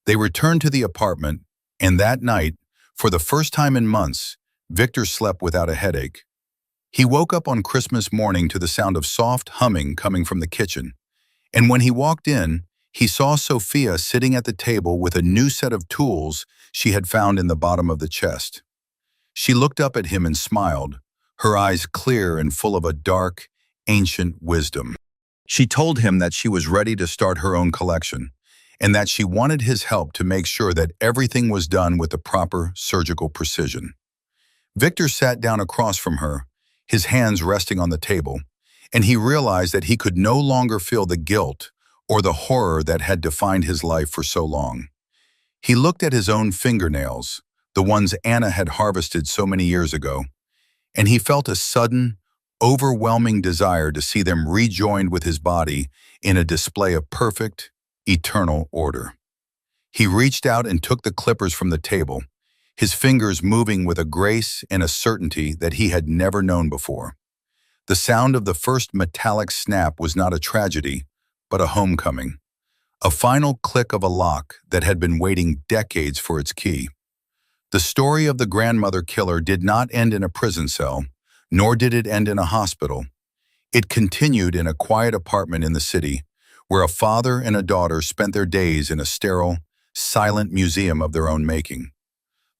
They returned to the apartment, and that night, for the first time in months, Victor slept without a headache. He woke up on Christmas morning to the sound of soft humming coming from the kitchen, and when he walked in, he saw Sophia sitting at the table with a new set of tools she had found in the bottom of the chest. She looked up at him and smiled, her eyes clear and full of a dark, ancient wisdom. She told him that she was ready to start her own collection, and that she wanted his help to make sure that everything was done with the proper surgical precision. Victor sat down across from her, his hands resting on the table, and he realized that he could no longer feel the guilt or the horror that had defined his life for so long. He looked at his own fingernails, the ones Anna had harvested so many years ago, and he felt a sudden, overwhelming desire to see them rejoined with his body in a display of perfect, eternal order. He reached out and took the clippers from the table, his fingers moving with a grace and a certainty that he had never known before. The sound of the first metallic snap was not a tragedy, but a homecoming, a final click of a lock that had been waiting decades for its key. The story of the grandmother killer did not end in a prison cell, nor did it end in a hospital. It continued in a quiet apartment in the city, where a father and a daughter spent their days in a sterile, silent museum of their own making.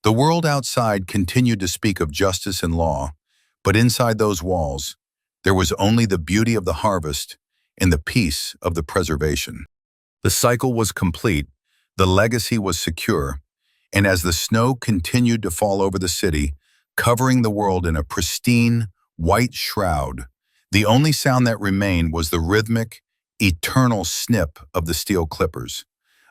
The world outside continued to speak of justice and law, but inside those walls, there was only the beauty of the harvest and the peace of the preservation. The cycle was complete, the legacy was secure, and as the snow continued to fall over the city, covering the world in a pristine, white shroud, the only sound that remained was the rhythmic, eternal snip of the steel clippers,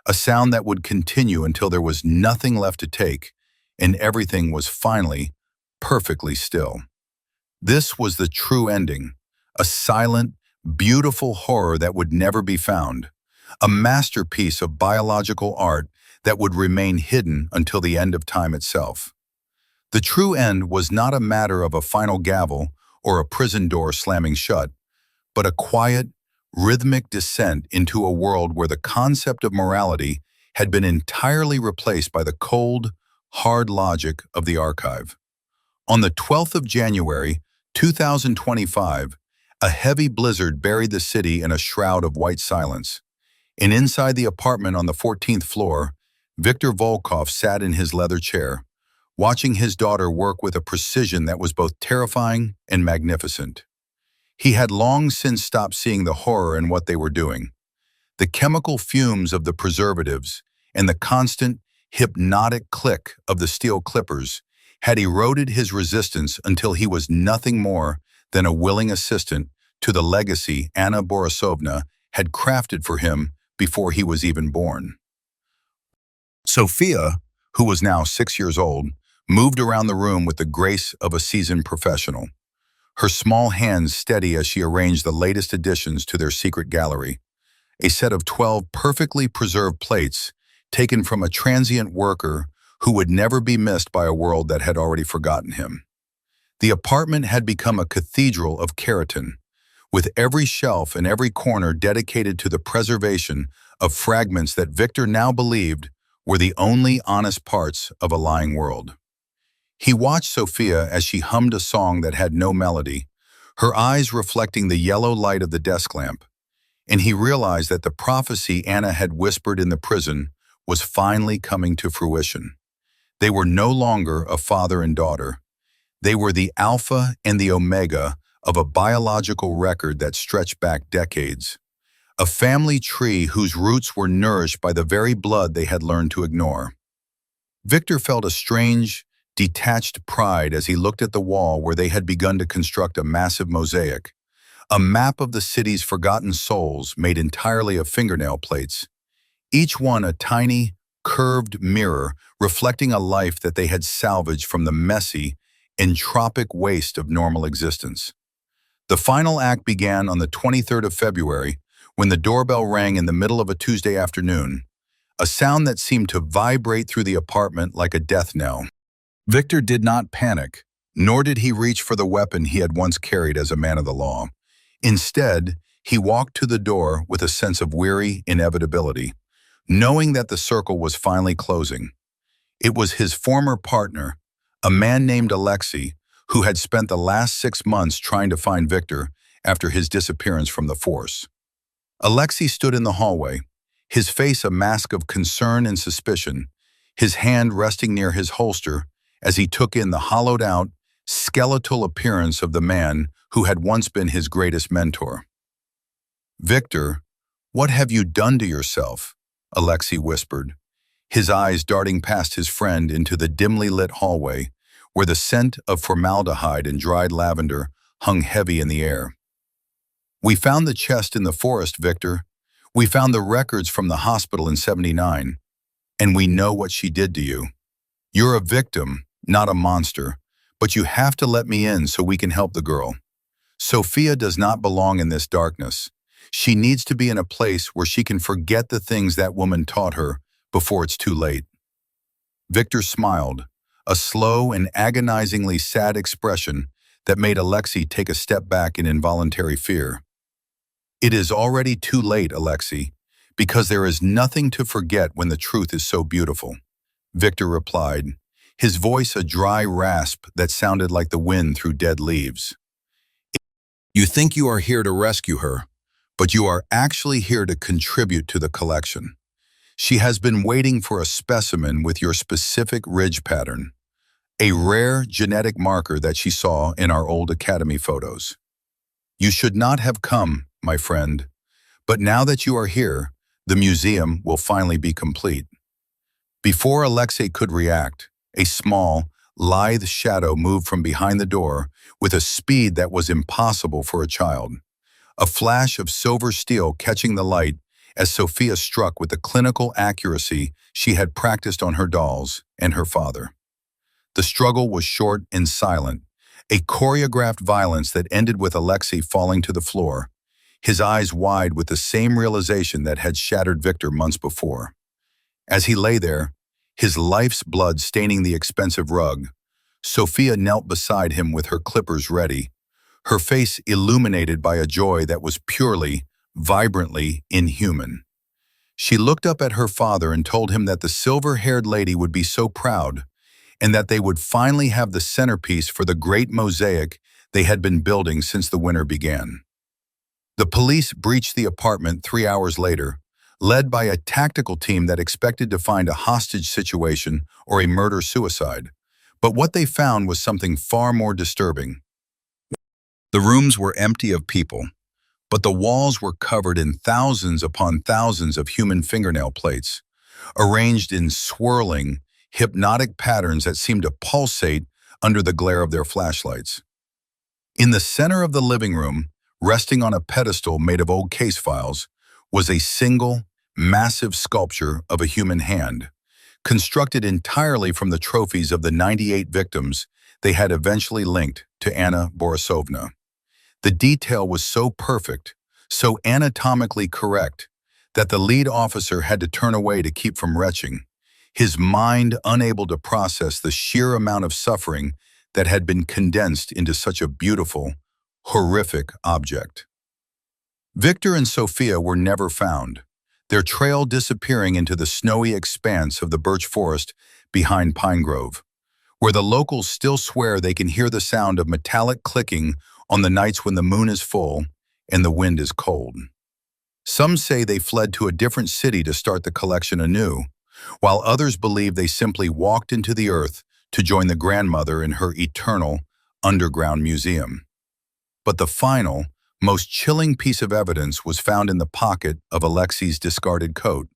a sound that would continue until there was nothing left to take, and everything was finally perfectly still. This was the true ending, a silent, beautiful horror that would never be found, a masterpiece of biological art that would remain hidden until the end of time itself. The true end was not a matter of a final gavel or a prison door slamming shut, but a quiet, rhythmic descent into a world where the concept of morality had been entirely replaced by the cold, hard logic of the archive. On the 12th of January, 2025, a heavy blizzard buried the city in a shroud of white silence, and inside the apartment on the 14th floor, Viktor Volkov sat in his leather chair, watching his daughter work with a precision that was both terrifying and magnificent. He had long since stopped seeing the horror in what they were doing. The chemical fumes of the preservatives and the constant, hypnotic click of the steel clippers had eroded his resistance until he was nothing more than a willing assistant to the legacy Anna Borisovna had crafted for him before he was even born. Sophia, who was now 6 years old, moved around the room with the grace of a seasoned professional, her small hands steady as she arranged the latest additions to their secret gallery, a set of 12 perfectly preserved plates taken from a transient worker who would never be missed by a world that had already forgotten him. The apartment had become a cathedral of keratin, with every shelf and every corner dedicated to the preservation of fragments that Victor now believed were the only honest parts of a lying world. He watched Sophia as she hummed a song that had no melody, her eyes reflecting the yellow light of the desk lamp, and he realized that the prophecy Anna had whispered in the prison was finally coming to fruition. They were no longer a father and daughter. They were the alpha and the omega of a biological record that stretched back decades, a family tree whose roots were nourished by the very blood they had learned to ignore. Victor felt a strange, detached pride as he looked at the wall where they had begun to construct a massive mosaic, a map of the city's forgotten souls made entirely of fingernail plates, each one a tiny, curved mirror reflecting a life that they had salvaged from the messy, entropic waste of normal existence. The final act began on the 23rd of February when the doorbell rang in the middle of a Tuesday afternoon, a sound that seemed to vibrate through the apartment like a death knell. Victor did not panic, nor did he reach for the weapon he had once carried as a man of the law. Instead, he walked to the door with a sense of weary inevitability, knowing that the circle was finally closing. It was his former partner, a man named Alexei, who had spent the last 6 months trying to find Victor after his disappearance from the force. Alexei stood in the hallway, his face a mask of concern and suspicion, his hand resting near his holster as he took in the hollowed-out, skeletal appearance of the man who had once been his greatest mentor. "Victor, what have you done to yourself?" Alexei whispered, his eyes darting past his friend into the dimly lit hallway, where the scent of formaldehyde and dried lavender hung heavy in the air. "We found the chest in the forest, Victor. We found the records from the hospital in '79, and we know what she did to you. You're a victim, not a monster, but you have to let me in so we can help the girl. Sophia does not belong in this darkness. She needs to be in a place where she can forget the things that woman taught her before it's too late." Victor smiled, a slow and agonizingly sad expression that made Alexei take a step back in involuntary fear. "It is already too late, Alexei, because there is nothing to forget when the truth is so beautiful," Victor replied, his voice a dry rasp that sounded like the wind through dead leaves. "You think you are here to rescue her, but you are actually here to contribute to the collection. She has been waiting for a specimen with your specific ridge pattern, a rare genetic marker that she saw in our old academy photos. You should not have come, my friend, but now that you are here, the museum will finally be complete." Before Alexei could react, a small, lithe shadow moved from behind the door with a speed that was impossible for a child, a flash of silver steel catching the light as Sophia struck with the clinical accuracy she had practiced on her dolls and her father. The struggle was short and silent, a choreographed violence that ended with Alexei falling to the floor, his eyes wide with the same realization that had shattered Victor months before. As he lay there, his life's blood staining the expensive rug, Sophia knelt beside him with her clippers ready, her face illuminated by a joy that was purely, vibrantly inhuman. She looked up at her father and told him that the silver-haired lady would be so proud, and that they would finally have the centerpiece for the great mosaic they had been building since the winter began. The police breached the apartment 3 hours later, led by a tactical team that expected to find a hostage situation or a murder-suicide. But what they found was something far more disturbing. The rooms were empty of people, but the walls were covered in thousands upon thousands of human fingernail plates, arranged in swirling, hypnotic patterns that seemed to pulsate under the glare of their flashlights. In the center of the living room, resting on a pedestal made of old case files, was a single, massive sculpture of a human hand, constructed entirely from the trophies of the 98 victims they had eventually linked to Anna Borisovna. The detail was so perfect, so anatomically correct, that the lead officer had to turn away to keep from retching, his mind unable to process the sheer amount of suffering that had been condensed into such a beautiful, horrific object. Victor and Sophia were never found, their trail disappearing into the snowy expanse of the birch forest behind Pine Grove, where the locals still swear they can hear the sound of metallic clicking on the nights when the moon is full and the wind is cold. Some say they fled to a different city to start the collection anew, while others believe they simply walked into the earth to join the grandmother in her eternal underground museum. But the final, most chilling piece of evidence was found in the pocket of Alexei's discarded coat,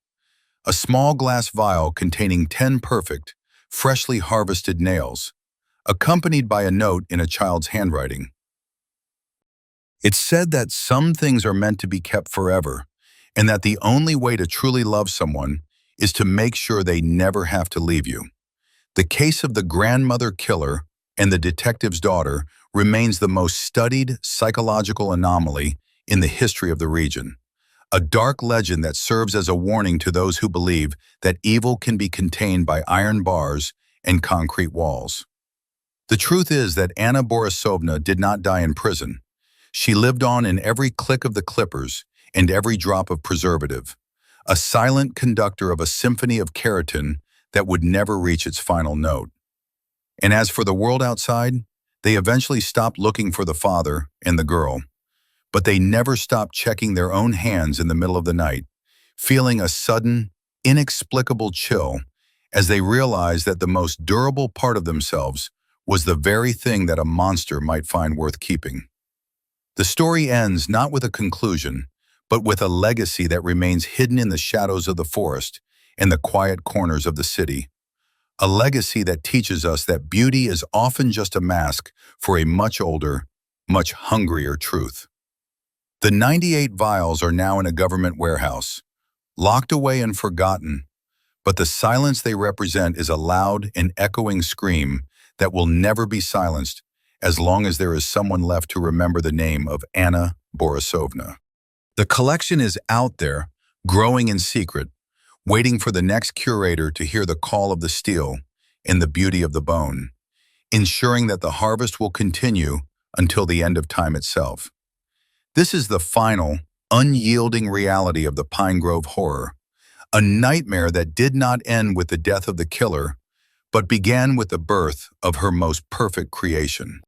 a small glass vial containing 10 perfect, freshly harvested nails, accompanied by a note in a child's handwriting. It's said that some things are meant to be kept forever, and that the only way to truly love someone is to make sure they never have to leave you. The case of the grandmother killer and the detective's daughter remains the most studied psychological anomaly in the history of the region, a dark legend that serves as a warning to those who believe that evil can be contained by iron bars and concrete walls. The truth is that Anna Borisovna did not die in prison. She lived on in every click of the clippers and every drop of preservative, a silent conductor of a symphony of keratin that would never reach its final note. And as for the world outside, they eventually stopped looking for the father and the girl, but they never stopped checking their own hands in the middle of the night, feeling a sudden, inexplicable chill as they realized that the most durable part of themselves was the very thing that a monster might find worth keeping. The story ends not with a conclusion, but with a legacy that remains hidden in the shadows of the forest and the quiet corners of the city. A legacy that teaches us that beauty is often just a mask for a much older, much hungrier truth. The 98 vials are now in a government warehouse, locked away and forgotten, but the silence they represent is a loud and echoing scream that will never be silenced as long as there is someone left to remember the name of Anna Borisovna. The collection is out there, growing in secret, waiting for the next curator to hear the call of the steel and the beauty of the bone, ensuring that the harvest will continue until the end of time itself. This is the final, unyielding reality of the Pine Grove horror, a nightmare that did not end with the death of the killer, but began with the birth of her most perfect creation.